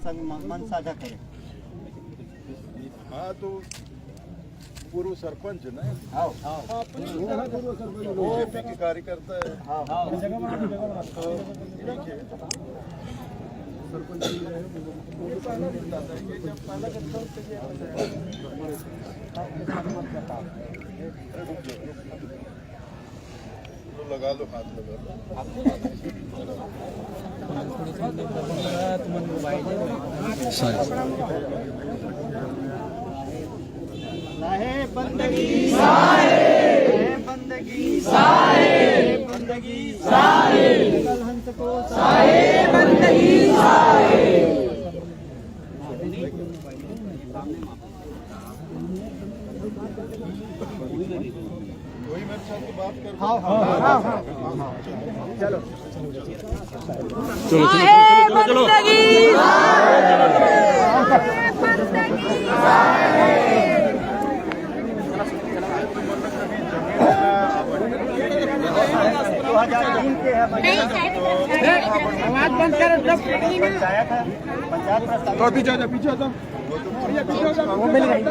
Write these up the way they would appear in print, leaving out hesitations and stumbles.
संग मन साझा करें। हाँ तो पूर्व सरपंच ना वो के कार्यकर्ता है। ठीक है सरपंच लगा लो हाथ लगा साहेब बंदगी साहेब बंदगी साहेब बंदगी साहेब हंस को साहेब बंदगी साहेब। वही मेरे साथ तो बात कर। हाँ चलो चलो आवाज बंद कर। पंचायत प्रस्ताव तो पीछे जा पीछे जा वो मिल गई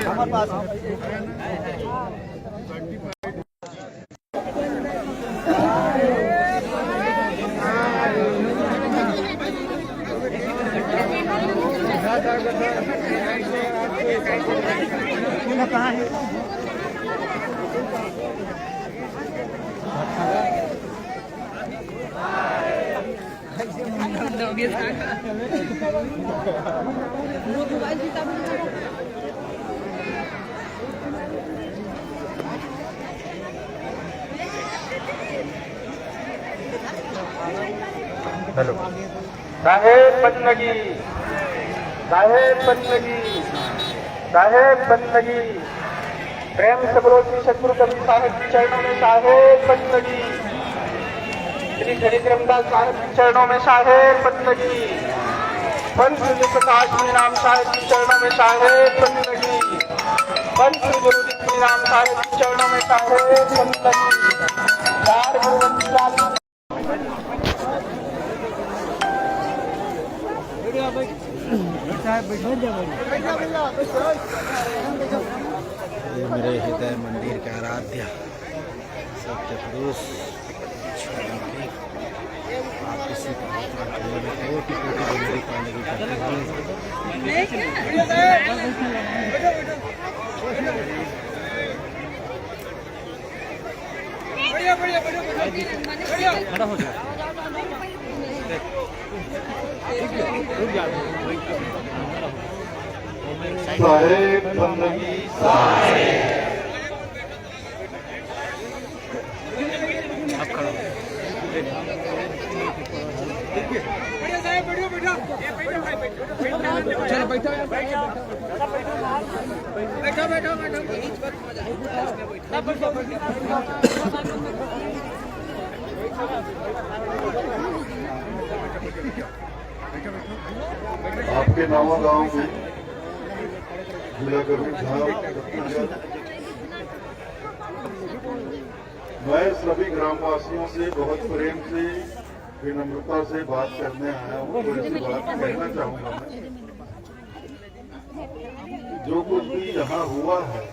हमारे पास कहाँ है? हेलो साहेब बंदगी साहेब बंदगी साहेब बंदगी। प्रेम से बोलो श्री सतगुरु कबीर साहब के चरणों में साहेब बंदगी। श्री खरीद रामदास साहब के चरणों में साहेब बंदगी। पंच प्रकाश नाम साहेब के चरणों में साहेब बंदगी। पंच गुरु राम साहेब के चरणों में साहेब बंदगी। चार ये मेरे हृदय मंदिर के आराध्य सत्य पुरुष आप किसी कोटि कोटि बंदी पाने की करते साहेब बंदगी साहेब। चलो बैठो आपके नावा गांव में जिला गर्भधाम मैं सभी ग्रामवासियों से बहुत प्रेम से विनम्रता से बात करने आया हूँ। थोड़ी सी बात कहना चाहूंगा मैं। जो कुछ भी यहाँ हुआ है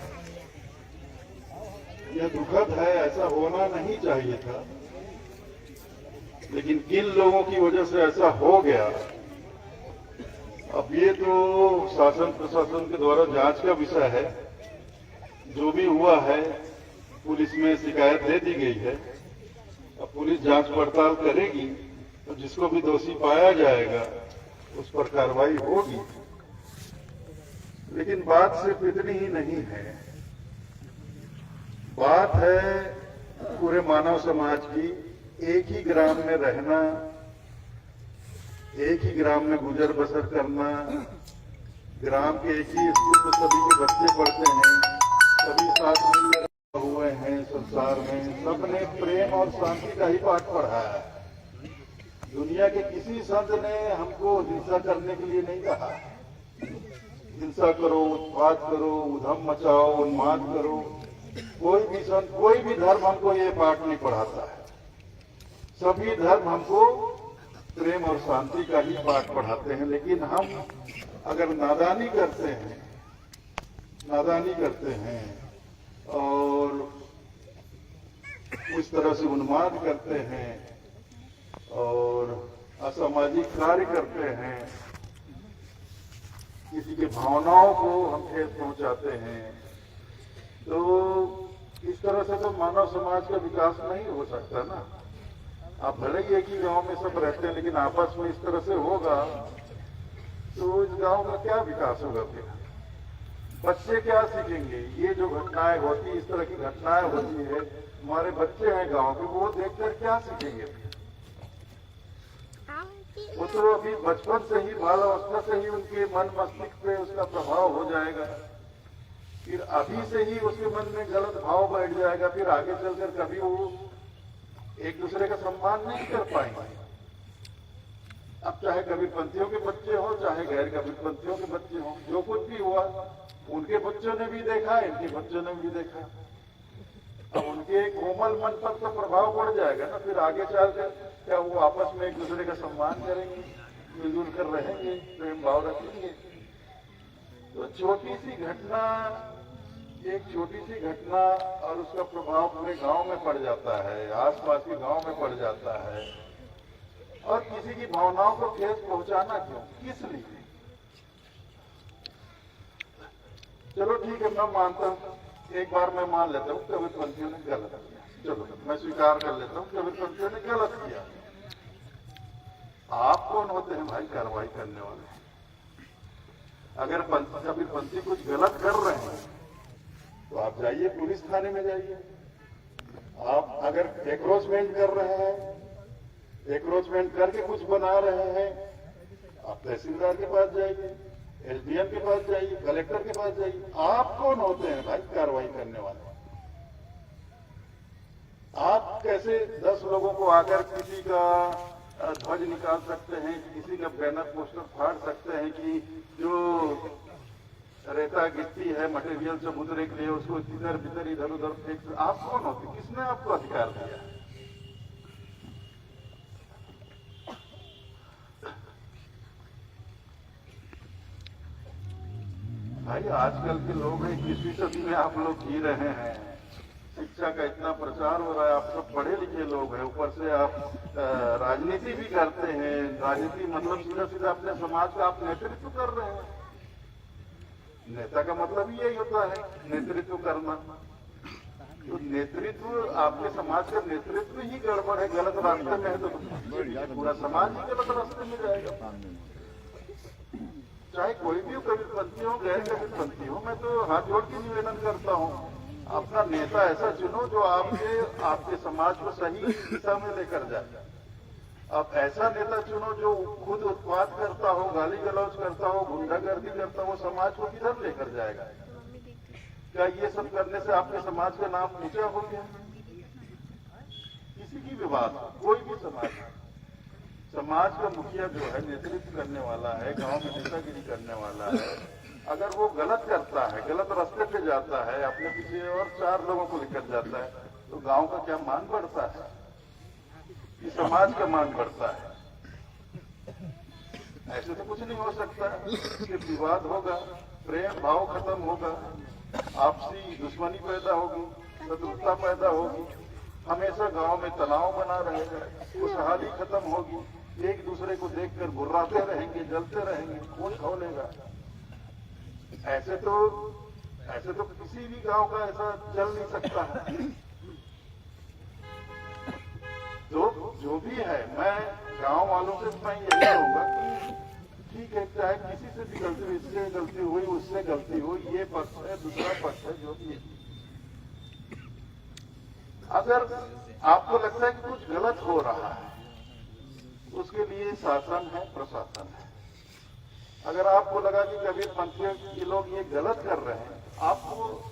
यह दुखद है, ऐसा होना नहीं चाहिए था, लेकिन किन लोगों की वजह से ऐसा हो गया अब ये तो शासन प्रशासन के द्वारा जांच का विषय है। जो भी हुआ है पुलिस में शिकायत दे दी गई है, अब पुलिस जांच पड़ताल करेगी तो जिसको भी दोषी पाया जाएगा उस पर कार्रवाई होगी। लेकिन बात सिर्फ इतनी ही नहीं है, बात है पूरे मानव समाज की। एक ही ग्राम में रहना, एक ही ग्राम में गुजर बसर करना, ग्राम के एक ही स्कूल में सभी के बच्चे पढ़ते हैं, सभी साथ मिलकर हुए हैं संसार में, सबने प्रेम और शांति का ही पाठ पढ़ा है। दुनिया के किसी संत ने हमको हिंसा करने के लिए नहीं कहा। हिंसा करो, उत्पात करो, उधम मचाओ, उन्माद करो, कोई भी धर्म हमको ये पाठ नहीं पढ़ाता है। सभी धर्म हमको प्रेम और शांति का ही पाठ पढ़ाते हैं। लेकिन हम अगर नादानी करते हैं और उस तरह से उन्माद करते हैं और असामाजिक कार्य करते हैं, किसी के भावनाओं को हम ठेस पहुंचाते हैं, तो इस तरह से तो मानव समाज का विकास नहीं हो सकता ना। आप भले ही एक ही गांव में सब रहते हैं, लेकिन आपस में इस तरह से होगा तो इस गांव में क्या विकास होगा? फिर बच्चे क्या सीखेंगे? ये जो घटनाएं होती, इस तरह की घटनाएं होती है, हमारे बच्चे हैं गांव के, वो देखकर क्या सीखेंगे? वो तो अभी बचपन से ही, बाल अवस्था से ही उनके मन मस्तिष्क पे उसका प्रभाव हो जाएगा, फिर अभी से ही उसके मन में गलत भाव बैठ जाएगा, फिर आगे चलकर कभी वो एक दूसरे का सम्मान नहीं कर पाएंगे। अब चाहे कबीरपंथियों के बच्चे हो, चाहे गैर कबीरपंथियों के बच्चे हो, जो कुछ भी हुआ उनके बच्चों ने भी देखा, इनके बच्चों ने भी देखा। अब उनके कोमल मन पर तो प्रभाव पड़ जाएगा ना, फिर आगे चलकर क्या वो आपस में एक दूसरे का सम्मान करेंगे, मिलजुल कर रहेंगे, प्रेम भाव रखेंगे। तो एक छोटी सी घटना और उसका प्रभाव पूरे गांव में पड़ जाता है, आसपास के गांव में पड़ जाता है। और किसी की भावनाओं को ठेस पहुंचाना क्यों, किस लिए? चलो ठीक है, मैं मानता हूं, एक बार मैं मान लेता हूं कबीरपंथियों ने गलत किया, चलो मैं स्वीकार कर लेता हूं कबीरपंथियों ने गलत किया। आप कौन होते हैं भाई कार्रवाई करने वाले? अगर कबीरपंथी कुछ गलत कर रहे हैं तो आप जाइए पुलिस थाने में जाइए। आप अगर एंक्रोचमेंट कर रहे हैं, एंक्रोचमेंट करके कुछ बना रहे हैं, आप तहसीलदार के पास जाइए, एसडीएम के पास जाइए, कलेक्टर के पास जाइए। आप कौन होते हैं भाई कार्रवाई करने वाले? आप कैसे 10 लोगों को आकर किसी का ध्वज निकाल सकते हैं, किसी का बैनर पोस्टर फाड़ सकते हैं कि जो रेता गिट्टी है मटेरियल समुद्र के लिए उसको इधर भीतर इधर उधर फेंक? आप कौन होते? किसने आपको अधिकार दिया? भाई आजकल के लोग हैं, 21वीं सदी में आप लोग जी रहे हैं, शिक्षा का इतना प्रचार हो रहा है, आप सब पढ़े लिखे लोग हैं, ऊपर से आप राजनीति भी करते हैं। राजनीति मतलब सीधा सीधा अपने समाज का आप नेतृत्व कर रहे हैं। नेता का मतलब ही यही होता है, नेतृत्व करना। तो नेतृत्व, आपके समाज का नेतृत्व ही गड़बड़ है, गलत रास्ते में है, तो पूरा समाज ही गलत रास्ते में जाएगा। चाहे कोई भी कबीरपंथी हो, गैर कबीरपंथी हो, मैं तो हाथ जोड़ के निवेदन करता हूँ, अपना नेता ऐसा चुनो जो आपके समाज को सही दिशा में लेकर जाए। आप ऐसा नेता चुनो जो खुद उत्पात करता हो, गाली गलौज करता हो, गुंडागर्दी करता हो, समाज को किधर लेकर जाएगा? क्या ये सब करने से आपके समाज का नाम ऊंचा हो गया? किसी की भी बात, कोई भी समाज का मुखिया जो है, नेतृत्व करने वाला है, गांव में नेतागिरी करने वाला है, अगर वो गलत करता है, गलत रास्ते पे जाता है, अपने पीछे और 4 लोगों को लेकर जाता है, तो गांव का क्या मान बढ़ता है? कि समाज का मान बढ़ता है? ऐसे तो कुछ नहीं हो सकता। सिर्फ विवाद होगा, प्रेम भाव खत्म होगा, आपसी दुश्मनी पैदा होगी, शत्रुता पैदा होगी, हमेशा गांव में तनाव बना रहेगा, खुशहाली खत्म होगी, एक दूसरे को देखकर गुर्राते रहेंगे, जलते रहेंगे, खून खौलेगा। ऐसे तो किसी भी गांव का ऐसा चल नहीं सकता है। तो जो भी है, मैं गांव वालों से मैं यही कहूंगा कि ठीक है, चाहे किसी से भी गलती हुई, इससे गलती हुई, उससे गलती हुई, ये पक्ष है, दूसरा पक्ष है, जो भी है, अगर आपको लगता है कि कुछ गलत हो रहा है, उसके लिए शासन है, प्रशासन है। अगर आपको लगा कि कबीरपंथियों के लोग ये गलत कर रहे हैं, आपको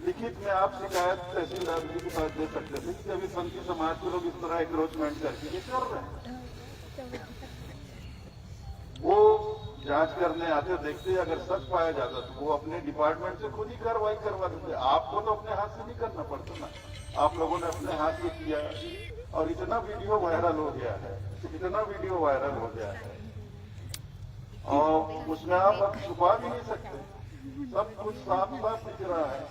लिखित में आप शिकायत तहसीलदार जी के पास दे सकते थे कि कबीरपंथी समाज के लोग इस तरह एंक्रोचमेंट करके ये कर रहे हैं। वो जांच करने आते देखते अगर सच पाया जाता तो वो अपने डिपार्टमेंट से खुद ही कार्रवाई करवा देते। आपको तो अपने हाथ से नहीं करना पड़ता ना, आप लोगों ने अपने हाथ से किया और इतना वीडियो वायरल हो गया है, इतना वीडियो वायरल हो गया है और उसमें आप अब छुपा भी नहीं सकते, सब कुछ साफ साफ दिख रहा है,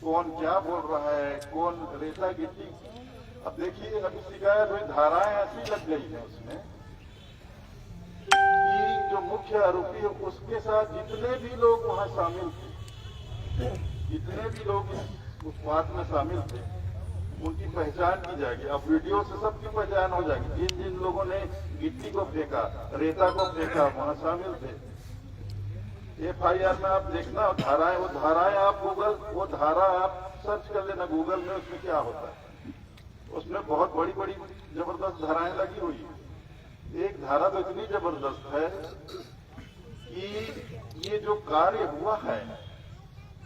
कौन क्या बोल रहा है, कौन रेता गिट्टी। अब देखिए अभी शिकायत हुई, धाराएं ऐसी लग गई है उसमें कि जो मुख्य आरोपी है उसके साथ जितने भी लोग वहां शामिल थे, जितने भी लोग इस उत्पाद में शामिल थे उनकी पहचान की जाएगी। अब वीडियो से सबकी पहचान हो जाएगी, जिन जिन लोगों ने गिट्टी को फेंका, रेता को फेंका, वहां शामिल थे। FIR में आप देखना धाराएं, वो धाराएं आप वो धारा आप सर्च कर लेना गूगल में, उसमें क्या होता है। उसमें बहुत बड़ी बड़ी जबरदस्त धाराएं लगी हुई है। एक धारा तो इतनी जबरदस्त है कि ये जो कार्य हुआ है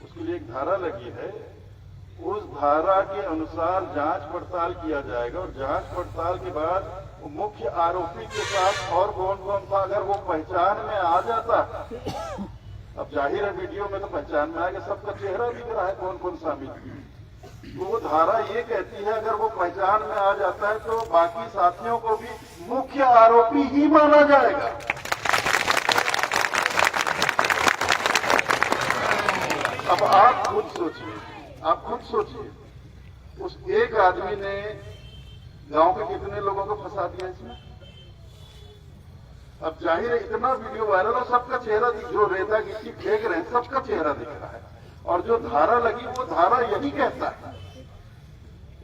उसके लिए एक धारा लगी है, उस धारा के अनुसार जांच पड़ताल किया जाएगा और जांच पड़ताल के बाद मुख्य आरोपी के साथ और कौन कौन था अगर वो पहचान में आ जाता, अब जाहिर है वीडियो में तो पहचान में आएगा, सबका चेहरा दिख रहा है कौन कौन शामिल है। तो वो धारा ये कहती है अगर वो पहचान में आ जाता है तो बाकी साथियों को भी मुख्य आरोपी ही माना जाएगा। अब आप खुद सोचिए, उस एक आदमी ने गांव के कितने लोगों को फंसा दिया इसमें। अब जाहिर है इतना वीडियो वायरल और सबका चेहरा जो रेता गिट्टी फेंक रहे हैं सबका चेहरा दिख रहा है और जो धारा लगी वो धारा यही कहता है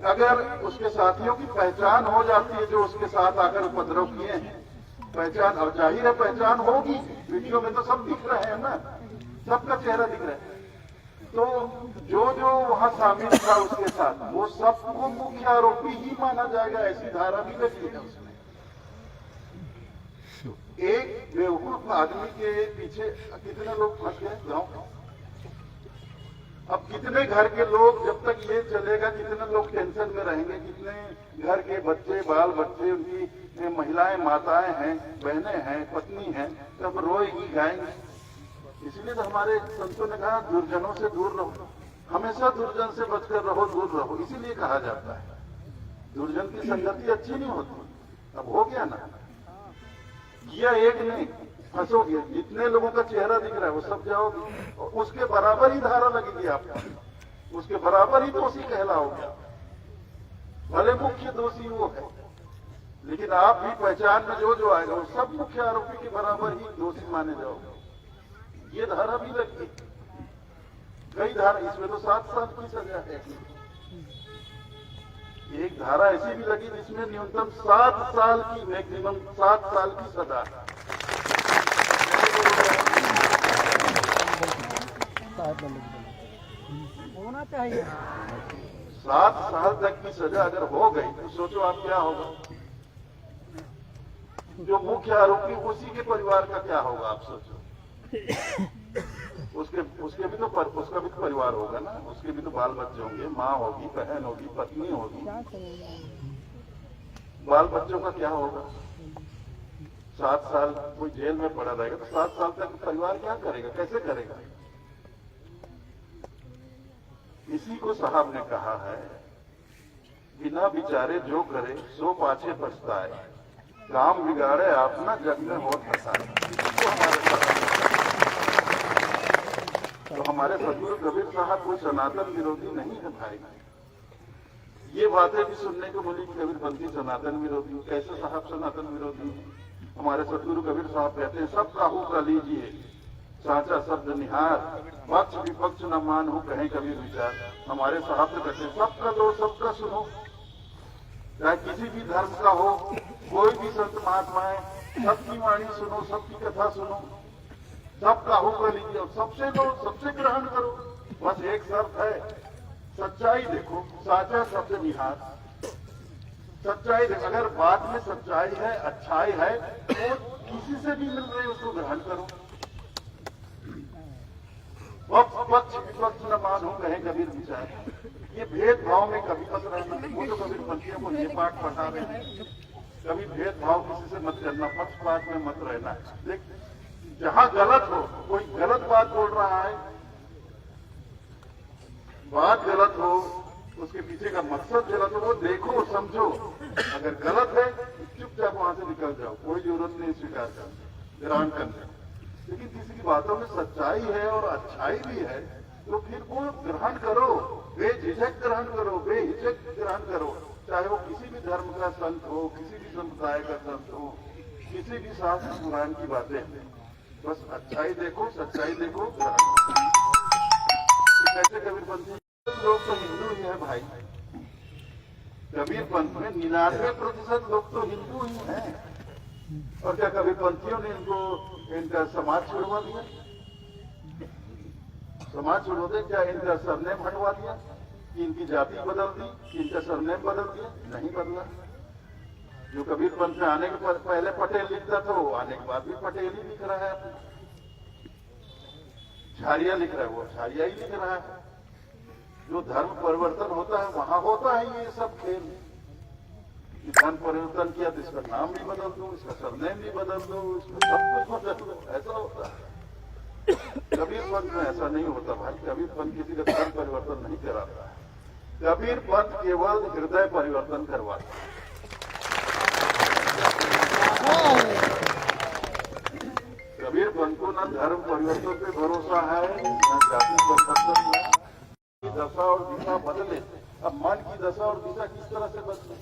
अगर उसके साथियों की पहचान हो जाती है जो उसके साथ आकर उपद्रव किए हैं, पहचान, और जाहिर है पहचान होगी, वीडियो में तो सब दिख रहे हैं ना, सबका चेहरा दिख रहा है, तो जो जो वहां शामिल था उसके साथ वो सबको मुख्य आरोपी ही माना जाएगा। ऐसी धारा भी लगी है उसमें। एक बेवकूफ आदमी के पीछे कितने लोग फंस गए गांव। अब कितने घर के लोग, जब तक ये चलेगा कितने लोग टेंशन में रहेंगे, कितने घर के बच्चे, बाल बच्चे, उनकी महिलाएं, माताएं हैं, बहनें हैं, पत्नी हैं, सब रोएगी, गाएंगे। इसलिए तो हमारे संतों ने कहा दुर्जनों से दूर रहो, हमेशा दुर्जन से बचकर रहो, दूर रहो, इसीलिए कहा जाता है। दुर्जन की संगति अच्छी नहीं होती। अब हो गया ना, किया एक नहीं, फंसोगे, जितने लोगों का चेहरा दिख रहा है वो सब जाओगे, और उसके बराबर ही धारा लगेगी आपको, उसके बराबर ही दोषी कहलाओगे। भले मुख्य दोषी वो है, लेकिन आप भी पहचान में जो जो आएगा वो सब मुख्य आरोपी के बराबर ही दोषी माने जाओगे। ये धारा भी लगी, कई धारा, इसमें तो 7 साल की सजा है। एक धारा ऐसी भी लगी जिसमें न्यूनतम 7 साल की, मैक्सिमम 7 साल की सजा है। होना चाहिए 7 साल तक की सजा अगर हो गई तो सोचो आप क्या होगा। जो मुख्य आरोपी उसी के परिवार का क्या होगा आप सोचो। उसके भी तो उसका भी तो परिवार होगा ना, उसके भी तो बाल बच्चे होंगे, माँ होगी, बहन होगी, पत्नी होगी, बाल बच्चों का क्या होगा। 7 साल कोई जेल में पड़ा रहेगा तो 7 साल तक परिवार क्या करेगा, कैसे करेगा। इसी को साहब ने कहा है, बिना विचारे जो करे सो पाछे पछताए, काम बिगाड़े अपना जग में होत फसाए। तो हमारे सदगुरु कबीर साहब कोई सनातन विरोधी नहीं है भाई। ये बातें भी सुनने को मिली कबीर पंथी सनातन विरोधी। कैसे साहब सनातन विरोधी है। हमारे सदगुरु कबीर साहब कहते हैं सब काहू का लीजिए साचा शब्द निहार, पक्ष विपक्ष न मान हो कहें कबीर विचार। हमारे साहब से कहते हैं सबका लो सबका सुनो, चाहे किसी भी धर्म का हो, कोई भी संत महात्माएं, सबकी वाणी सुनो, सबकी कथा सुनो, सबका हुक्म लीजिए, सबसे लो, सबसे ग्रहण करो। बस एक शर्त है, सच्चाई देखो, साचा शब्द निहार। सच्चाई देखो, अगर बात में सच्चाई है, अच्छाई है, तो किसी से भी मिल रही उसको ग्रहण करो। पक्ष विपक्ष न मानो कहें कबीर विचार। ये भेदभाव में कभी मत रहना। वो तो कबीर पंथियों को ये पाठ पढ़ा रहे हैं, कभी भेदभाव किसी से मत करना, पक्षपात में मत रहना। जहां गलत हो, कोई गलत बात बोल रहा है, बात गलत हो, उसके पीछे का मकसद गलत हो, वो देखो समझो। अगर गलत है चुपचाप वहां से निकल जाओ, कोई जरूरत नहीं स्वीकार करने ग्रहण करने। लेकिन किसी की बातों में सच्चाई है और अच्छाई भी है तो फिर वो ग्रहण करो, बेझिझक ग्रहण करो, बेहिचक ग्रहण करो। चाहे वो किसी भी धर्म का संत हो, किसी भी समुदाय का संत हो, किसी भी शास्त्र पुराण की बातें, बस अच्छाई देखो, सच्चाई देखो, ग्रहण करो। कैसे कबीरपंथी लोग तो हिंदू ही है भाई। कबीरपंथ में 99% लोग तो हिंदू ही हैं। और क्या कबीरपंथियों ने इनका समाज छुड़वा दिया? समाज छुड़वा दिया? क्या इनका सरनेम हटवा दिया कि इनकी जाति बदल दी कि इनका सरनेम बदल दिया? नहीं बदला। जो कबीरपंथ में आने के पहले पटेल लिखता था वो आने के बाद भी पटेल ही लिख रहा है। झारिया लिख रहा है वो झारिया ही लिख रहा है। जो धर्म परिवर्तन होता है वहां होता है ये सब खेल। धर्म परिवर्तन किया तो इसका नाम भी बदल दो, इसका सरनेम भी बदल दो, इसका सब कुछ बदल दो, ऐसा होता है। कबीरपंथ में ऐसा नहीं होता भाई। कबीरपंथ किसी का धर्म परिवर्तन नहीं कराता है। कबीरपंथ केवल हृदय परिवर्तन करवाता है। कबीरपंथ को न धर्म परिवर्तन पे भरोसा है, न जाति परिवर्तन है। दशा और दिशा बदले। अब मन की दशा और दिशा किस तरह से बदले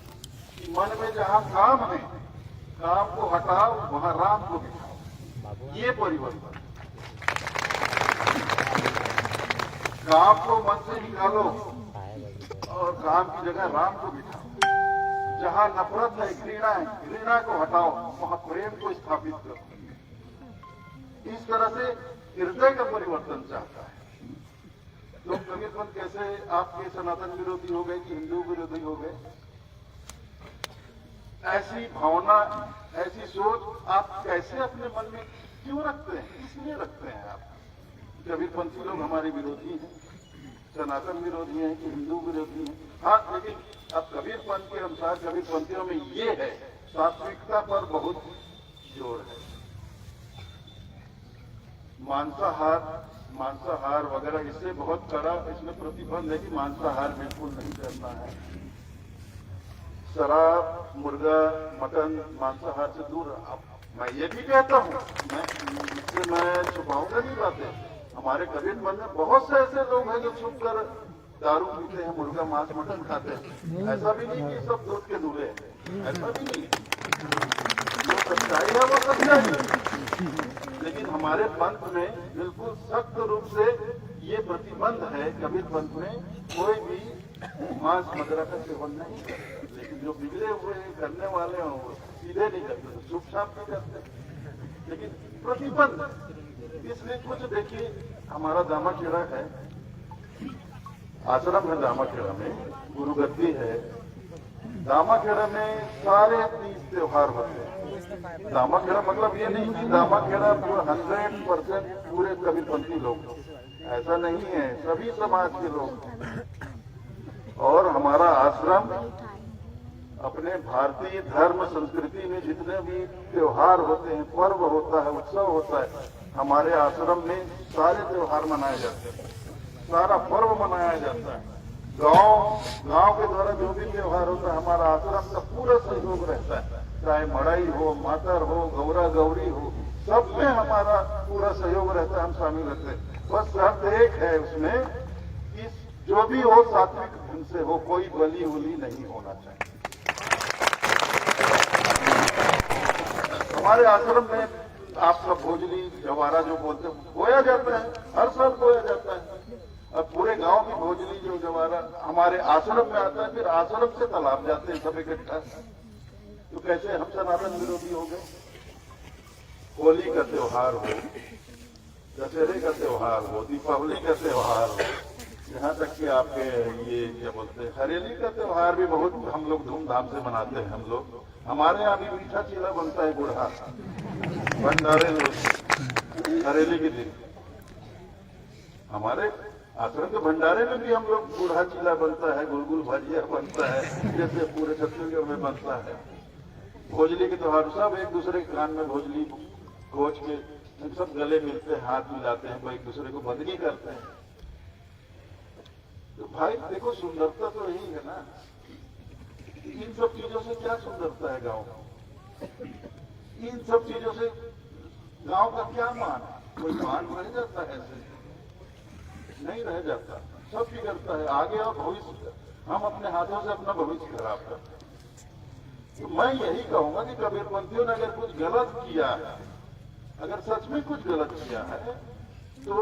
कि मन में जहां काम है, काम को हटाओ, वहां राम को बिठाओ। ये परिवर्तन। काम को मन से निकालो और काम की जगह राम को बिठाओ। जहां नफरत है, घृणा है, घृणा को हटाओ, वहां प्रेम को स्थापित करो। इस तरह से हृदय का परिवर्तन चाहता है। लोग कबीरपंथ कैसे आपके सनातन विरोधी हो गए कि हिंदू विरोधी हो गए? ऐसी भावना, ऐसी सोच आप कैसे अपने मन में क्यों रखते हैं? इसलिए रखते हैं आप। कबीरपंथी लोग हमारे विरोधी हैं, सनातन विरोधी हैं कि हिंदू विरोधी हैं? हाँ, लेकिन अब कबीरपंथ के अनुसार कबीरपंथियों में ये है, सात्विकता पर बहुत जोर है। मांसाहार वगैरह इससे बहुत कड़ा इसमें प्रतिबंध है कि मांसाहार बिल्कुल नहीं करना है। शराब, मुर्गा, मटन, मांसाहार से दूर। मैं ये भी कहता हूँ, मैं छुपाऊंगा नहीं बातें। हमारे कबीरपंथ में बहुत से ऐसे लोग हैं जो छुप कर दारू पीते हैं, मुर्गा, मांस, मटन खाते हैं। ऐसा भी नहीं कि सब दूध के दूल्हे हैं, ऐसा भी नहीं। जो सच्चाई है वो सच्चाई है। लेकिन हमारे पंथ में बिल्कुल सख्त रूप से ये प्रतिबंध है। कबीरपंथ में कोई भी मांस वगैरह का सेवन नहीं करते। लेकिन जो बिगड़े हुए करने वाले हैं वो सीधे नहीं करते, चुप छाप नहीं करते। लेकिन प्रतिबंध इसलिए कुछ देखिए, हमारा दामाखेड़ा है, आश्रम है दामाखेड़ा में, गुरुगद्दी है। दामाखेड़ा में सारे 30 त्योहार होते हैं। दामाखेड़ा मतलब ये नहीं कि दामाखेड़ा पूरा 100% पूरे कबीरपंथी लोग, ऐसा नहीं है, सभी समाज के लोग। और हमारा आश्रम अपने भारतीय धर्म संस्कृति में जितने भी त्योहार होते हैं, पर्व होता है, उत्सव होता है, हमारे आश्रम में सारे त्योहार मनाए जाते हैं, सारा पर्व मनाया जाता है। गांव के द्वारा जो भी त्योहार होता है, हमारा आश्रम का पूरा सहयोग रहता है। चाहे मड़ई हो, मातर हो, गौरा गौरी हो, सब में हमारा पूरा सहयोग रहता है, हम शामिल रहते हैं। बस शर्त एक है उसमें कि जो भी हो सात्विक ढंग से हो, कोई बलि उली नहीं होना चाहिए। हमारे आश्रम में आप सब भोजली, जवारा जो बोलते हैं, बोया जाता है, हर साल बोया जाता है। अब पूरे गांव की भोजली जो जवारा हमारे आश्रम में आता है, फिर आश्रम से तालाब जाते हैं सब इकट्ठा। तो कैसे हम सनातन विरोधी हो गए? होली का त्योहार हो, दशहरे का त्योहार हो, दीपावली का त्योहार हो, यहाँ तक कि आपके ये क्या बोलते हैं, हरेली का त्योहार भी बहुत हम लोग धूमधाम से मनाते हैं। हम लोग, हमारे यहाँ भी मीठा चीला बनता है, गुड़हा भंडारे हरेली के दिन। हमारे आश्रम के भंडारे में भी हम लोग गुड़हा चीला बनता है, गुलगुल भजिया बनता है, जैसे पूरे छत्तीसगढ़ में बनता है। भोजली के त्योहार सब एक दूसरे के कान में भोजली खोज के सब गले मिलते हैं, हाथ मिलाते हैं, एक दूसरे को बदली करते हैं। तो भाई देखो, सुंदरता तो यही है ना। इन सब चीजों से क्या सुंदरता है गांव में? इन सब चीजों से गांव का क्या मान? कोई मान रह जाता है? ऐसे नहीं रह जाता, सब बिगड़ता है। आगे और भविष्य हम अपने हाथों से अपना भविष्य खराब करते हैं। तो मैं यही कहूंगा कि कबीरपंथियों ने अगर कुछ गलत किया है, अगर सच में कुछ गलत किया है, तो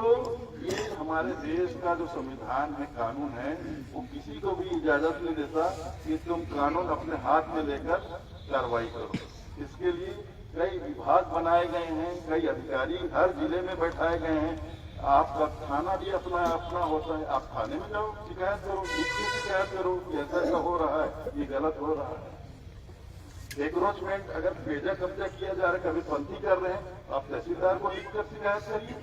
ये हमारे देश का जो संविधान है, कानून है, वो किसी को भी इजाजत नहीं देता कि तुम कानून अपने हाथ में लेकर कार्रवाई करो। इसके लिए कई विभाग बनाए गए हैं, कई अधिकारी हर जिले में बैठाए गए हैं। आपका थाना भी अपना अपना होता है, आप थाने में जाओ, शिकायत करो, इसकी शिकायत करो कि ऐसा ऐसा हो रहा है, ये गलत हो रहा है। एंक्रोचमेंट अगर बेजा कब्जा किया जा रहा है, कबीरपंथी कर रहे हैं, आप तहसीलदार को लिखकर शिकायत करिए।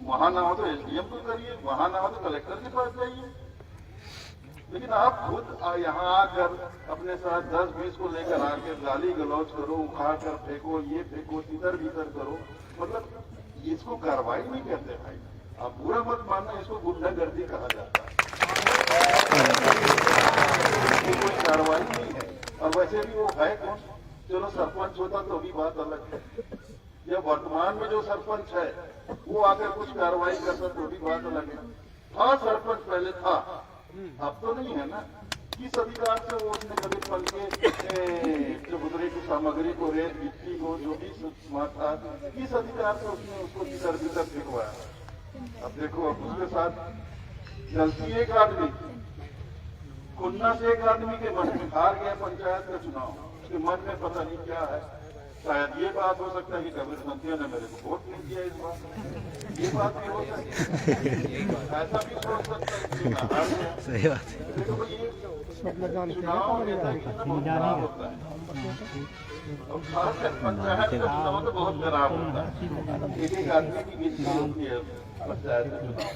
वहां ना हो तो एसडीएम को करिए, वहां ना हो तो कलेक्टर के पास जाइए। लेकिन आप खुद यहाँ आकर अपने साथ 10-20 को लेकर आकर गाली गलौज करो, उखाड़ कर फेंको, ये फेंको, तितर भीतर करो, मतलब इसको कार्रवाई नहीं करते भाई। आप बुरा मत मानना, इसको गुंडागर्दी कहा जाता है। ये कोई कार्रवाई नहीं है। और वैसे भी वो है कौन? चलो सरपंच होता तो भी बात अलग है, या वर्तमान में जो सरपंच है वो आकर कुछ कार्रवाई करता तो भी बात अलग है। हाँ, सरपंच पहले था, अब तो नहीं है ना। किस अधिकार से वो उसने कबीरपंथ के चबूतरे की सामग्री को, रेत मिट्टी को, जो भी था, किस अधिकार से उसने उसको भीतर भीतर फेंकवाया? अब देखो, अब उसके साथ गलती एक आदमी, खुन्ना से एक आदमी के मन में हार गया पंचायत का चुनाव, उसके मन में पता नहीं क्या है। शायद ये बात हो सकता है कि कबीरपंथियों ने मेरे को वोट नहीं दिया इस बार, ये बात भी हो सकती है। ऐसा भी सोच सकता है। सही बात है। देखो ये चुनाव खराब होता है, और खासकर पंचायत का चुनाव तो बहुत खराब होता है। एक एक आदमी की गिनती होती है पंचायत का चुनाव।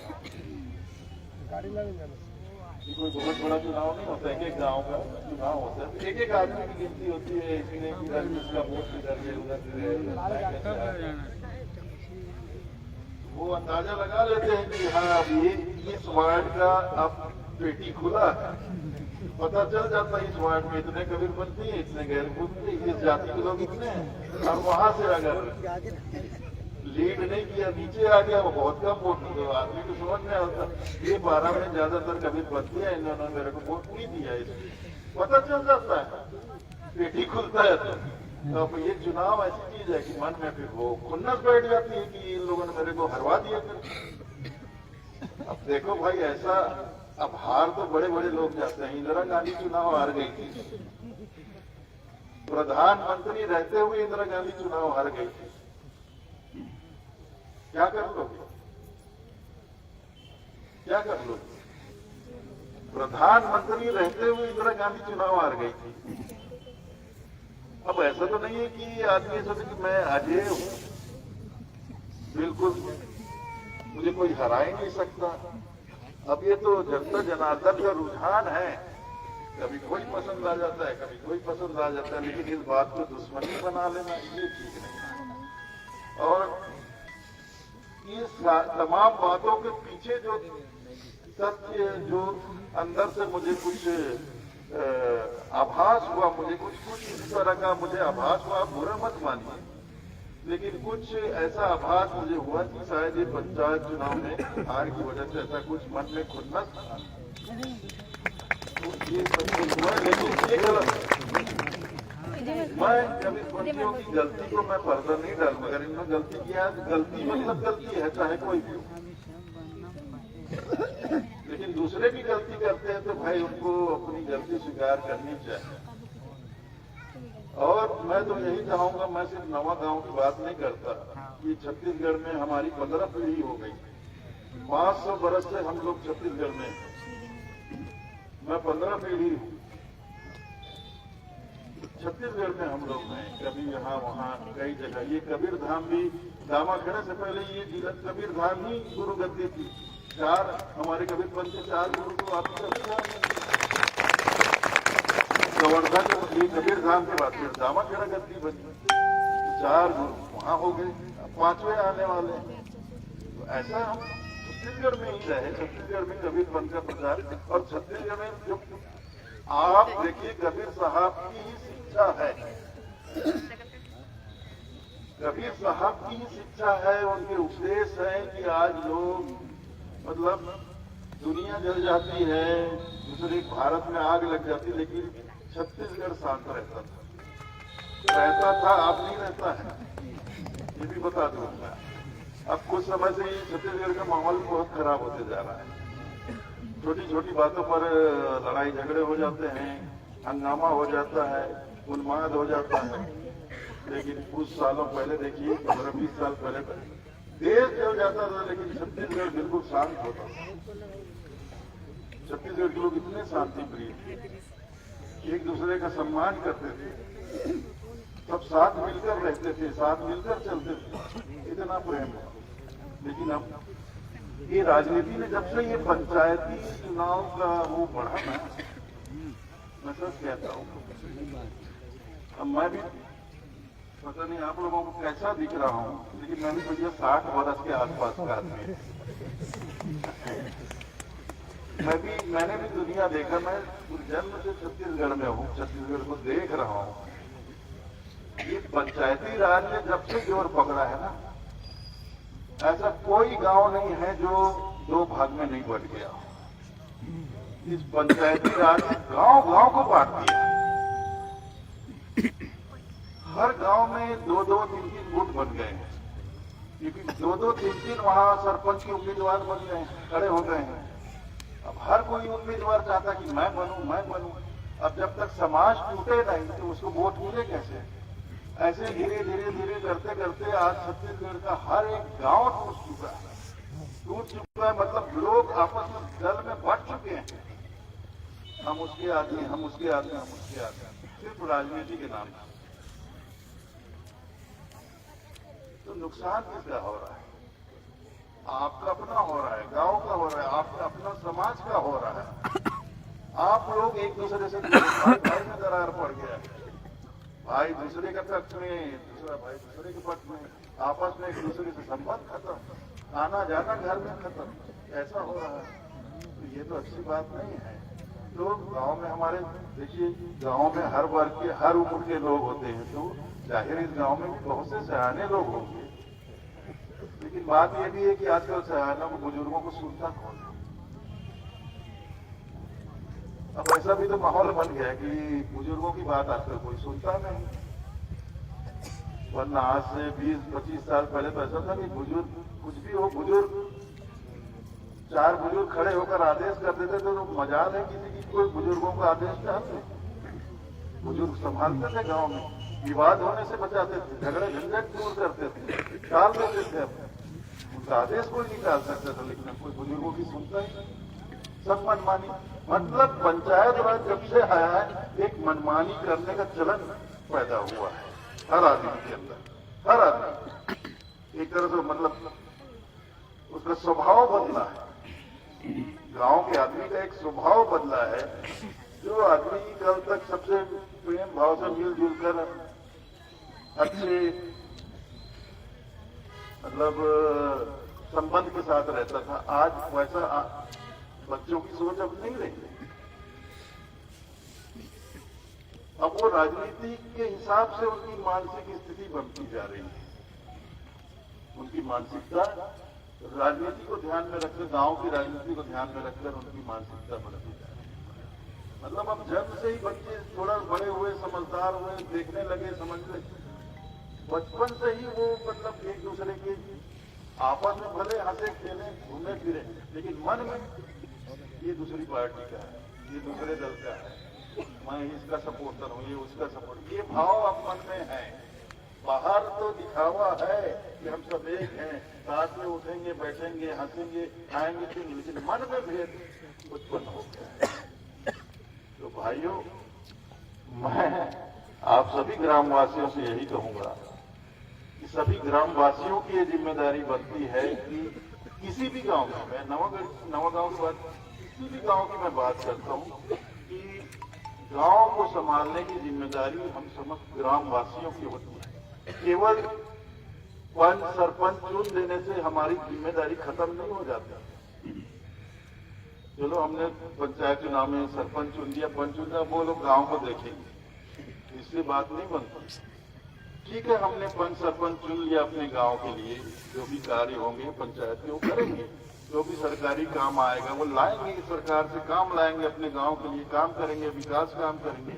कोई बहुत बड़ा चुनाव नहीं होता है, एक गांव का चुनाव होता है, एक एक आदमी की गिनती होती है। इसने किधर किसका वोट किधर है, उधर वो अंदाजा लगा लेते हैं कि हाँ, अब ये इस वार्ड का अब पेटी खुला है। पता चल जाता है इस वार्ड में इतने कबीरपंथी, इतने गैरपंथी, इस जाति के लोग इतने हैं। और वहां से अगर लीड नहीं किया, नीचे आ गया, वो बहुत कम वोट, तो आदमी को समझ में आता ये 12 में ज्यादातर कबीरपंथी है, इन्होंने मेरे को वोट नहीं दिया। इसलिए पता चल जाता है, पेटी खुलता है। तो अब ये चुनाव ऐसी चीज है कि मन में फिर वो खुन्नस बैठ जाती है कि इन लोगों ने मेरे को हरवा दिया। फिर अब देखो भाई, ऐसा अब हार तो बड़े बड़े लोग जाते हैं। इंदिरा गांधी चुनाव हार गई थी, प्रधानमंत्री रहते हुए इंदिरा गांधी चुनाव हार गई थी। क्या कर लोगे? क्या कर लोगे? प्रधानमंत्री रहते हुए इंदिरा गांधी चुनाव हार गई थी। अब ऐसा तो नहीं है कि आदमी सोचे कि मैं अजय हूं, बिल्कुल मुझे कोई हरा ही नहीं सकता। अब ये तो जनता जनार्दन का रुझान है, कभी कोई पसंद आ जाता है, कभी कोई पसंद आ जाता है, लेकिन इस बात को दुश्मनी बना लेना ये ठीक नहीं। और इस तमाम बातों के पीछे जो सत्य, जो अंदर से मुझे कुछ आभास हुआ, मुझे कुछ इस तरह का मुझे आभास हुआ, बुरा मत मानिए, लेकिन कुछ ऐसा आभास मुझे हुआ कि शायद ये पंचायत चुनाव में हार की वजह से ऐसा कुछ मन में खुन्नस था। तो ये सब कुछ हुआ, लेकिन ये गलत है। मैं कबीरपंथियों की गलती को मैं पर्दा नहीं डालूंगा। अगर इन्होंने गलती किया, गलती मतलब गलती है, चाहे कोई भी हो। लेकिन दूसरे भी गलती करते हैं तो भाई उनको अपनी गलती स्वीकार करनी चाहिए। और मैं तो यही चाहूंगा, मैं सिर्फ नवा गांव की बात नहीं करता कि छत्तीसगढ़ में हमारी 15 पीढ़ी हो गई, 500 बरस से हम लोग छत्तीसगढ़ में, मैं 15 पीढ़ी हूँ छत्तीसगढ़ में। हम लोग हैं कभी यहाँ वहाँ कई जगह। ये कबीर धाम भी, दामाखेड़ा से पहले ये जिला कबीर धाम ही गुरु गद्दी थी। 4 हमारे कबीरपंथी 4 गुरु को आप संवर्धन, ये कबीर धाम के बाद फिर दामाखेड़ा गद्दी बनी। 4 वहां हो गए, 5वें आने वाले हैं। तो ऐसा हम छत्तीसगढ़ में ही रहे, छत्तीसगढ़ में कबीरपंथ का प्रचार, और छत्तीसगढ़ में जो आप देखिए कबीर साहब की ही शिक्षा है, कबीर साहब की ही शिक्षा है, उनके उपदेश है कि आज लोग मतलब दुनिया जल जाती है, दूसरे भारत में आग लग जाती, लेकिन छत्तीसगढ़ शांत रहता था, अब नहीं रहता है, ये भी बता दूंगा। अब कुछ समय से ही छत्तीसगढ़ का माहौल बहुत खराब होते जा रहा है। छोटी छोटी बातों पर लड़ाई झगड़े हो जाते हैं, हंगामा हो जाता है, उन्माद हो जाता है। लेकिन कुछ सालों पहले देखिए, 15-20 साल पहले देश जल जाता था, लेकिन छत्तीसगढ़ बिल्कुल शांत होता था। छत्तीसगढ़ के लोग इतने शांति प्रिय थे, एक दूसरे का सम्मान करते थे, सब साथ मिलकर रहते थे, साथ मिलकर चलते थे, इतना प्रेम था। लेकिन अब ये राजनीति ने जब से ये पंचायती चुनाव का वो बढ़ा ना, मैं सच कहता हूँ, अब मैं भी पता नहीं आप लोगों को कैसा दिख रहा हूँ, लेकिन मैं भी भैया 60 वर्ष के आसपास का आदमी। मैंने भी दुनिया देखा, मैं जन्म से छत्तीसगढ़ में हूँ, छत्तीसगढ़ को देख रहा हूँ। ये पंचायती राज ने जब से जोर पकड़ा है ना, ऐसा कोई गांव नहीं है जो 2 भाग में नहीं बट गया। इस पंचायती राज ने गांव को बांट दिया। हर गांव में 2-2, 3-3 गुट बन गए हैं, क्योंकि 2-2, 3-3 वहां सरपंच के उम्मीदवार बन गए, खड़े हो गए हैं। अब हर कोई उम्मीदवार चाहता कि मैं बनूं। अब जब तक समाज टूटे नहीं तो उसको वोट मिले कैसे? ऐसे धीरे धीरे करते करते आज छत्तीसगढ़ का हर एक गांव टूट चुका है। मतलब लोग आपस में दल में बट चुके हैं, हम उसके आदमी, सिर्फ राजनीति के नाम पर। तो नुकसान किसका हो रहा है? आपका अपना हो रहा है, गांव का हो रहा है, आपका अपना समाज का हो रहा है। आप लोग एक दूसरे से भाई में दरार पड़ गया, भाई दूसरे के पक्ष में, दूसरा भाई दूसरे के पक्ष में, आपस में एक दूसरे से संबंध खत्म, आना जाना घर में खत्म, ऐसा हो रहा है। तो ये तो अच्छी बात नहीं है। तो गांव में हमारे देखिए, गांव में हर वर्ग के, हर उम्र के लोग होते हैं, तो जाहिर इस गांव में भी बहुत से सयाने लोग होंगे। लेकिन बात यह भी है कि आजकल सयानों को, बुजुर्गों को सुनता कौन है? अब ऐसा भी तो माहौल बन गया है कि बुजुर्गों की बात आजकल कोई सुनता नहीं, वरना आज से 20-25 साल पहले तो ऐसा था कि बुजुर्ग कुछ भी हो, बुजुर्ग 4 बुजुर्ग खड़े होकर आदेश कर देते थे, तो मजाल है किसी की कोई बुजुर्गों का आदेश डालते। बुजुर्ग संभालते थे, गांव में विवाद होने से बचाते थे, झगड़े झंझट दूर करते थे, टाल देते थे। उनका आदेश कोई नहीं टाल सकता था, लेकिन कोई बुजुर्गों की सुनता ही नहीं, सब मनमानी। मतलब पंचायत राज जब से आया है, एक मनमानी करने का चलन पैदा हुआ है हर आदमी के अंदर, हर आदमी एक तरह से मतलब उसका स्वभाव बदला है। गांव के आदमी का एक स्वभाव बदला है। जो आदमी कल तक सबसे प्रेम भाव से मिलजुल कर अच्छे मतलब संबंध के साथ रहता था, आज वैसा बच्चों की सोच अब नहीं रही। अब वो राजनीति के हिसाब से उनकी मानसिक स्थिति बनती जा रही है। उनकी मानसिकता राजनीति को ध्यान में रखकर, गांव की राजनीति को ध्यान में रखकर उनकी मानसिकता बनती जा रही है। मतलब अब जन्म से ही बच्चे थोड़ा बड़े हुए, समझदार हुए, देखने लगे, समझने लगे, बचपन से ही वो मतलब एक दूसरे के आपस में भले हंसे खेले, घूमे फिरे, लेकिन मन में ये दूसरी पार्टी का है, ये दूसरे दल का है, मैं इसका सपोर्टर हूँ, ये उसका सपोर्ट, ये भाव अब मन में है। बाहर तो दिखावा है कि हम सब एक हैं, साथ में उठेंगे, बैठेंगे, हंसेंगे, खाएंगे, लेकिन मन में भेद उत्पन्न हो गया है। तो भाइयों, मैं आप सभी ग्रामवासियों से यही कहूंगा कि सभी ग्रामवासियों की ये जिम्मेदारी बनती है कि किसी भी गांव में, मैं नवागांव की बात, किसी भी गांव की मैं बात करता हूं कि गांव को संभालने की जिम्मेदारी हम समस्त ग्रामवासियों की होती है। केवल पंच सरपंच चुन देने से हमारी जिम्मेदारी खत्म नहीं हो जाती। चलो हमने पंचायत चुनाव में सरपंच चुन दिया, पंच चुन दिया, वो लोग गांव को देखेंगे, इससे बात नहीं बनती। ठीक है, हमने पंच सरपंच चुन लिया अपने गांव के लिए, जो भी कार्य होंगे पंचायत के वो करेंगे, जो भी सरकारी काम आएगा वो लाएंगे, सरकार से काम लाएंगे, अपने गांव के लिए काम करेंगे, विकास काम करेंगे।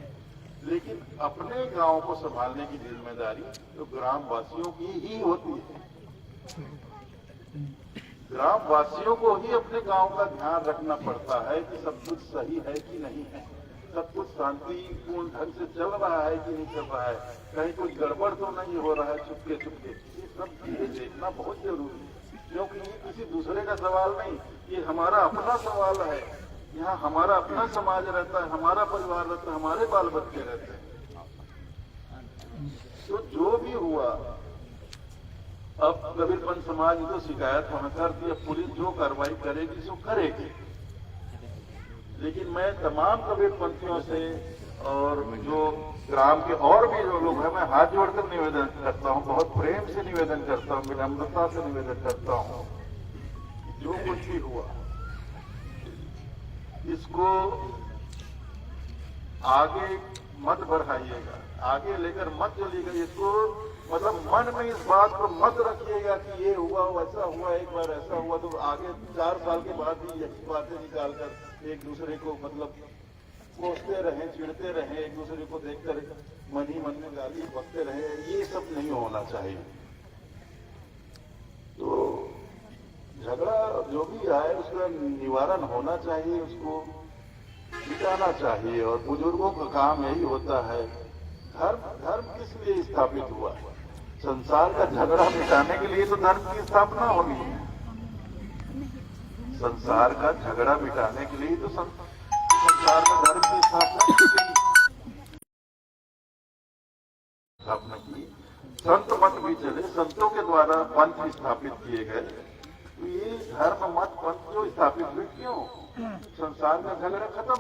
लेकिन अपने गांव को संभालने की जिम्मेदारी तो ग्रामवासियों की ही होती है। ग्रामवासियों को ही अपने गांव का ध्यान रखना पड़ता है कि सब कुछ सही है कि नहीं है, सब कुछ शांतिपूर्ण ढंग से चल रहा है कि नहीं चल रहा है, कहीं कुछ गड़बड़ तो नहीं हो रहा है चुपके चुपके। ये सब चीजें देखना बहुत जरूरी है, क्योंकि ये किसी दूसरे का सवाल नहीं, ये हमारा अपना सवाल है। यहाँ हमारा अपना समाज रहता है, हमारा परिवार रहता है, हमारे बाल बच्चे रहते हैं। तो जो भी हुआ, अब कबीरपंथ समाज तो शिकायत वहां कर दी, अब पुलिस जो कार्रवाई करेगी सो करेगी। लेकिन मैं तमाम कबीरपंथियों से और जो ग्राम के और भी जो लोग हैं, मैं हाथ जोड़कर निवेदन करता हूं, बहुत प्रेम से निवेदन करता हूं, विनम्रता से निवेदन करता हूं, जो कुछ भी हुआ इसको आगे मत बढ़ाइएगा, आगे लेकर मत चलिएगा। इसको मतलब मन में इस बात को मत रखिएगा कि ये हुआ वैसा हुआ, एक बार ऐसा हुआ तो आगे 4 साल के बाद भी यही बातें निकालकर एक दूसरे को मतलब कोसते रहे, चिढ़ते रहे, एक दूसरे को देखकर मन ही मन में गाली बकते रहे, ये सब नहीं होना चाहिए। तो झगड़ा जो भी आए उसका निवारण होना चाहिए, उसको मिटाना चाहिए। और बुजुर्गों का काम यही होता है। धर्म किस लिए स्थापित हुआ? संसार का झगड़ा मिटाने के लिए तो धर्म की स्थापना होनी है। संसार का झगड़ा मिटाने के लिए तो संसार में धर्म की स्थापना की। संत मत भी चले, संतों के द्वारा पंथ स्थापित किए गए। तो ये धर्म मत पंथ जो स्थापित हुए क्यों? संसार में झगड़ा खत्म,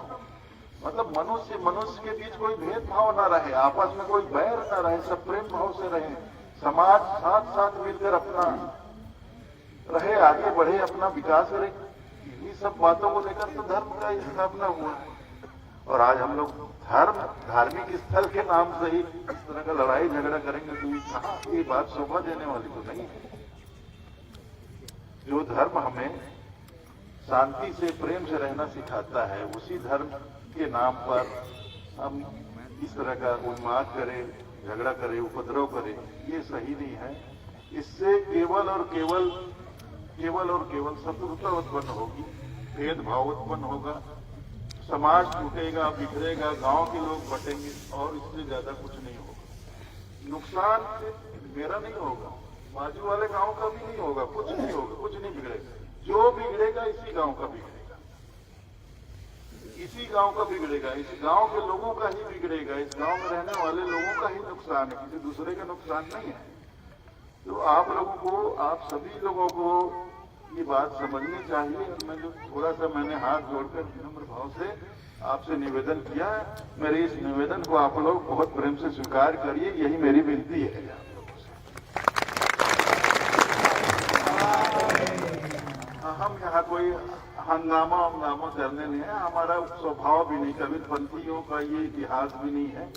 मतलब मनुष्य के बीच कोई भेदभाव ना रहे, आपस में कोई बैर ना रहे, सब प्रेम भाव से रहे, समाज साथ साथ मिलकर अपना रहे, आगे बढ़े, अपना विकास करे। ये सब बातों को लेकर तो धर्म का स्थापना हुआ। और आज हम लोग धार्मिक स्थल के नाम से ही इस तरह का लड़ाई झगड़ा करेंगे तो ये बात शोभा देने वाली तो नहीं है। जो धर्म हमें शांति से प्रेम से रहना सिखाता है, उसी धर्म के नाम पर हम इस तरह का उन्माद करें, झगड़ा करें, उपद्रव करें, ये सही नहीं है। इससे केवल और केवल शत्रुता उत्पन्न होगी, भेदभाव उत्पन्न होगा, समाज टूटेगा, बिखरेगा, गांव के लोग बटेंगे और इससे ज्यादा कुछ नहीं होगा। नुकसान मेरा नहीं होगा, बाजू वाले गांव का भी नहीं होगा, कुछ नहीं होगा, कुछ नहीं बिगड़ेगा। जो बिगड़ेगा इसी गांव का बिगड़ेगा, इसी गांव का बिगड़ेगा, इस गांव के लोगों का ही बिगड़ेगा, इस गांव में रहने वाले लोगों का ही नुकसान है, किसी दूसरे का नुकसान नहीं है। तो आप लोगों को, आप सभी लोगों को ये बात समझनी चाहिए। मैं जो थोड़ा सा मैंने हाथ जोड़कर विनम्र भाव से आपसे निवेदन किया है, मेरे इस निवेदन को आप लोग बहुत प्रेम से स्वीकार करिए, यही मेरी विनती है। हम यहाँ कोई हंगामा करने नहीं है, हमारा स्वभाव भी नहीं, कबीरपंथियों का ये इतिहास भी नहीं है।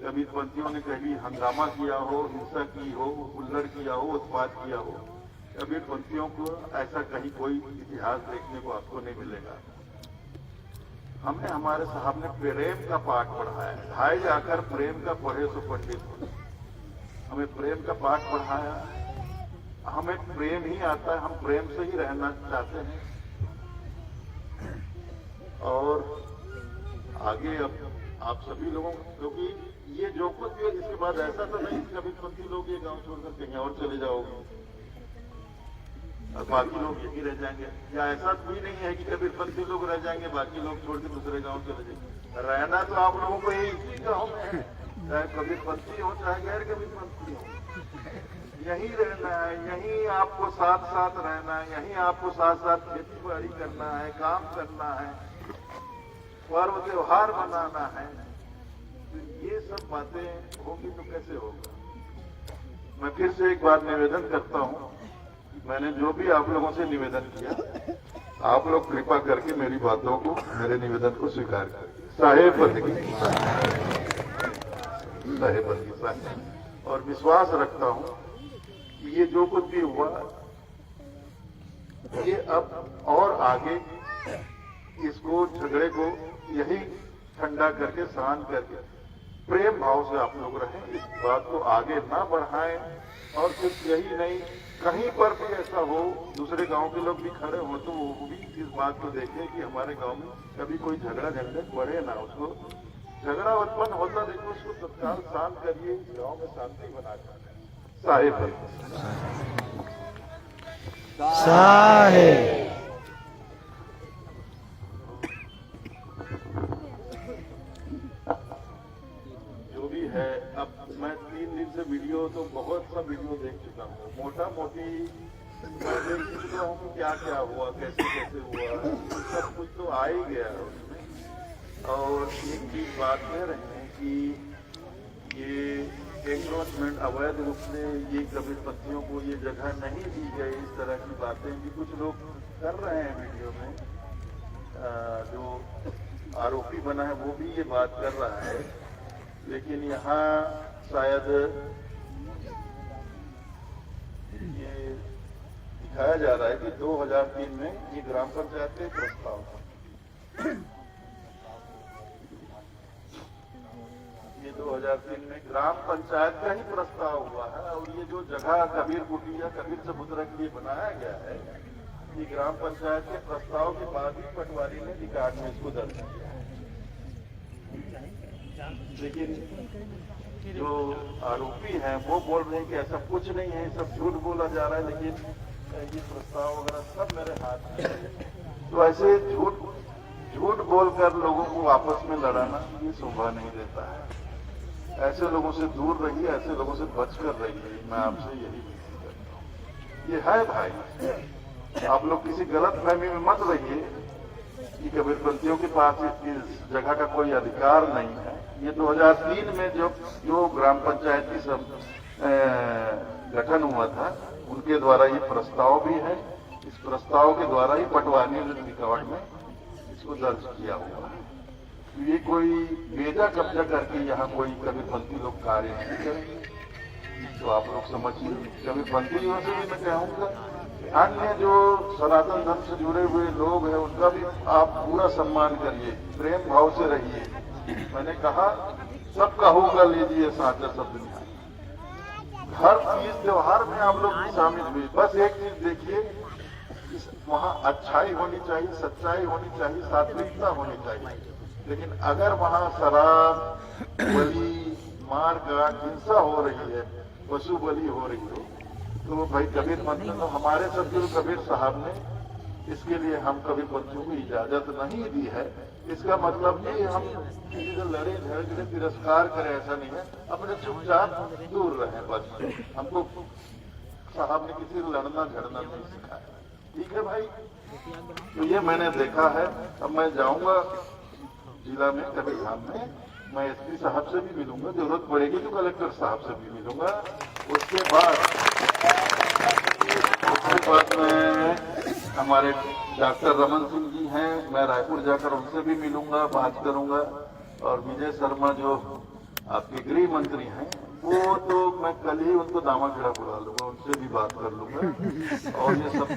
कबीरपंथियों ने कभी हंगामा किया हो, हिंसा की हो, हुल्लड़ किया हो, उत्पात किया हो। कबीरपंथियों को ऐसा कहीं कोई इतिहास देखने को आपको नहीं मिलेगा। हमने, हमारे साहब ने प्रेम का पाठ पढ़ाया, ढाई जाकर प्रेम का पढ़े तो पंडित हो। हमें प्रेम का पाठ पढ़ाया, हमें प्रेम ही आता है, हम प्रेम से ही रहना चाहते हैं। और आगे अब आप सभी लोगों, क्योंकि ये जो कुछ भी है इसके बाद ऐसा तो नहीं कबीरपंथी लोग ये गांव छोड़कर कहीं और चले जाओगे और बाकी लोग यही रह जाएंगे, या ऐसा भी नहीं है कि कबीरपंथी लोग रह जाएंगे, बाकी लोग छोड़ के दूसरे गांव चले जाएंगे। रहना तो आप लोगों को यही गाँव में है, चाहे कबीरपंथी हो चाहे गैर कबीरपंथी हो, यही रहना है, यही आपको साथ साथ रहना है, यही आपको साथ साथ खेती बाड़ी करना है, काम करना है, पर्व त्योहार मनाना है। तो ये सब बातें होगी तो कैसे होगा? मैं फिर से एक बार निवेदन करता हूं, मैंने जो भी आप लोगों से निवेदन किया, आप लोग कृपा करके मेरी बातों को, मेरे निवेदन को स्वीकार करिए। साहेब बंदगी, साहेब बंदगी साहेब। और विश्वास रखता हूं कि ये जो कुछ भी हुआ, ये अब और आगे इसको, झगड़े को यही ठंडा करके, शांत करके, प्रेम भाव से आप लोग रहें, इस बात को आगे ना बढ़ाएं। और सिर्फ यही नहीं, कहीं पर भी ऐसा हो, दूसरे गांव के लोग भी खड़े हो तो वो भी इस बात को देखें कि हमारे गांव में कभी कोई झगड़ा झंझट बढ़े ना, उसको झगड़ा उत्पन्न होता देखो, उसको तत्काल शांत करिए, गांव में शांति बना कर। साहेब साहेब जो भी है, अब मैं 3 दिन से वीडियो, तो बहुत सा वीडियो देख चुका हूँ, मोटा मोटी मैं देख चुका हूँ कि क्या क्या हुआ, कैसे कैसे हुआ, सब कुछ तो आ ही गया उसमें। और एक चीज बात कह रहे हैं कि ये एंक्रोचमेंट, अवैध रूप से ये कबीरपंथियों को ये जगह नहीं दी गई, इस तरह की बातें भी कुछ लोग कर रहे हैं वीडियो में। जो आरोपी बना है वो भी ये बात कर रहा है, लेकिन यहाँ शायद ये दिखाया जा रहा है कि 2003 में ये ग्राम पंचायत के प्रस्ताव था। ये 2003 में ग्राम पंचायत का ही प्रस्ताव हुआ है, और ये जो जगह कबीर कुटी या कबीर चबूतरा के लिए बनाया गया है, ये ग्राम पंचायत के प्रस्ताव के बाद ही पटवारी ने रिकॉर्ड में इसको दर्ज किया है। लेकिन जो आरोपी हैं वो बोल रहे हैं कि ऐसा कुछ नहीं है, सब झूठ बोला जा रहा है, लेकिन ये प्रस्ताव वगैरह सब मेरे हाथ में है। तो ऐसे झूठ बोलकर लोगों को आपस में लड़ाना ये शोभा नहीं देता है। ऐसे लोगों से दूर रहिए, ऐसे लोगों से बचकर रहिए, मैं आपसे यही विनती करता हूँ। ये है भाई, आप लोग किसी गलत फहमी में मत रहिए कि कबीरपंथियों के पास इस जगह का कोई अधिकार नहीं है। ये 2003 में जो ग्राम पंचायत की गठन हुआ था, उनके द्वारा ये प्रस्ताव भी है, इस प्रस्ताव के द्वारा ही पटवारी ने रिकॉर्ड में इसको दर्ज किया हुआ है। तो ये कोई बेजा कब्जा करके यहाँ कोई कबीरपंथी लोग कार्य नहीं करेंगे, तो आप लोग समझिए। कबीरपंथियों से भी मैं कहूँगा, अन्य जो सनातन धर्म से जुड़े हुए लोग हैं उनका भी आप पूरा सम्मान करिए, प्रेम भाव से रहिए। मैंने कहा सबका होगा लीजिए साझा सब दुनिया, हर चीज त्योहार में आप लोग शामिल हुए। बस एक चीज देखिए, वहाँ अच्छाई होनी चाहिए, सच्चाई होनी चाहिए, सात्विकता होनी चाहिए। लेकिन अगर वहाँ शराब, बलि, मार काट, हिंसा हो रही है, पशु बलि हो रही हो, तो भाई कबीर मतलब तो हमारे सदगुरु कबीर साहब ने इसके लिए हम कबीरपंथियों को इजाजत नहीं दी है। इसका मतलब ये हम किसी से लड़े झगड़े तिरस्कार करें ऐसा नहीं है, अपने चुपचाप दूर रहें बस। हमको साहब ने किसी से लड़ना झगड़ना नहीं सिखाया, ठीक है भाई। तो ये मैंने देखा है। अब मैं जाऊंगा जिला में कबीरधाम में, मैं एसपी साहब से भी मिलूंगा, जरूरत पड़ेगी तो कलेक्टर साहब से भी मिलूंगा। उसके बाद मैं हमारे डॉक्टर रमन सिंह जी हैं, मैं रायपुर जाकर उनसे भी मिलूंगा, बात करूंगा। और विजय शर्मा जो आपके गृह मंत्री हैं, वो तो मैं कल ही उनको दामाखेड़ा बुला लूंगा, उनसे भी बात कर लूंगा। और ये सब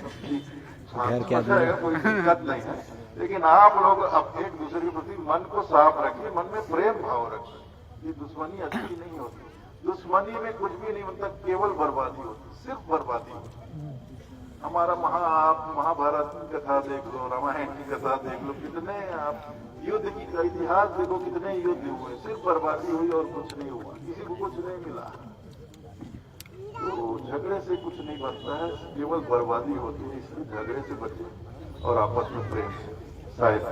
जाएगा, कोई दिक्कत नहीं है। लेकिन आप लोग अब एक दूसरे के प्रति मन को साफ रखिए, मन में प्रेम भाव रखिए। ये दुश्मनी अच्छी नहीं होती, दुश्मनी में कुछ भी नहीं बनता, केवल बर्बादी होती, सिर्फ बर्बादी होती। हमारा महाभारत की कथा देख लो, रामायण की कथा देख लो, कितने आप युद्ध की इतिहास देखो, कितने युद्ध हुए, सिर्फ बर्बादी हुई और कुछ नहीं हुआ, किसी को कुछ नहीं मिला। तो झगड़े से कुछ नहीं बनता है, केवल बर्बादी होती है। इसलिए झगड़े से बचे और आपस में प्रेम से। साहिब